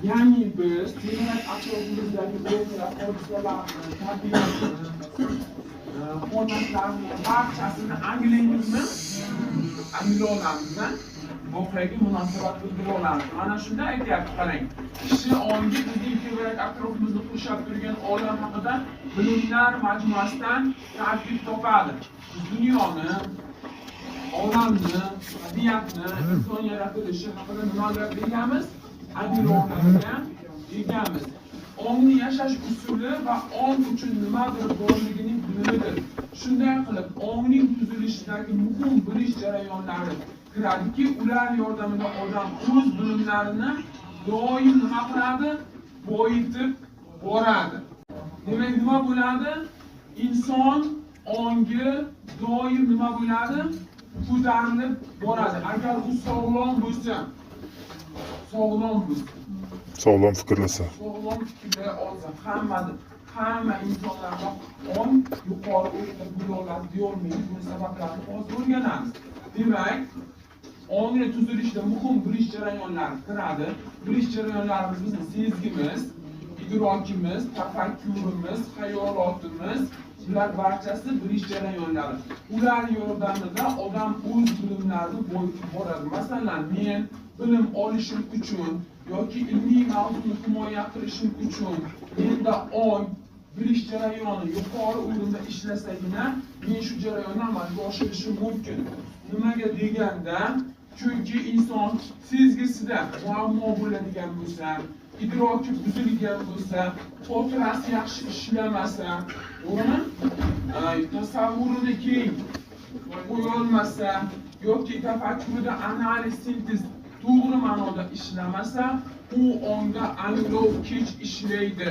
Ya'ni biz demak atrofimizdagi bo'lgan hodisalarni, tabiatni, holatlarni barchasini anglaymizmi? Angla olamizmi? Voqeaga munosabat bildira olamiz. Mana shunda aytyapti, qarang. Kishi ongi bizning kerak atrofimizni qurshab turgan olam haqida bilimlar majmuasidan tarkib topadi. Biz dunyoni, olamni, tabiatni, inson yaratilishi haqida nimalar bilamiz? Adiroqlardan egamiz. Ongni yashash usuli va ong uchun nimadir borligining bilimidir. Shunday qilib, ongning tuzilishidagi muhim bilish jarayonlari kiradiki, ular yordamida odam o'z bilimlarini doim nima qiladi? Boyitib boradi. Demak, nima bo'ladi? Inson ongi doim nima bo'ladi? Ko'tarilib boradi. Agar u sog'lom bo'lsa, Sog'lom fikrlasa. sog'lom fikrlay olsa, hamma insonlarda ong yuqori o'rtada bo'la oladi deyolmaymiz. Buni sabablarini hozir o'rganamiz. Demak, ongni tuzilishida muhim bilish jarayonlari kiradi. Bilish jarayonlarimiz bizning sezgimiz, idrokimiz, tafakkurimiz, xayolotimiz, bular barchasi bilish jarayonlari. Ular yordamida odam o'z bilimlarini boyitib boradi. Masalan, men bilim olishim uchun yoki ilmiy mavzuni himoya qilishim uchun menda ong bilish jarayoni yuqori o'rinda ishlasagina men shu jarayonni amalga oshirishim mumkin. Nimaga deganda, chunki inson sezgisida muammo bo'ladigan bo'lsa, idroki buzilgan bo'lsa, xotirasi yaxshi ishlamasa, to'g'rimi? Tasavvurini keng qo'yolmasa yoki tafakkurida analiz sintez to'g'ri ma'noda ishlamasa, u onga anglov kech ishlaydi.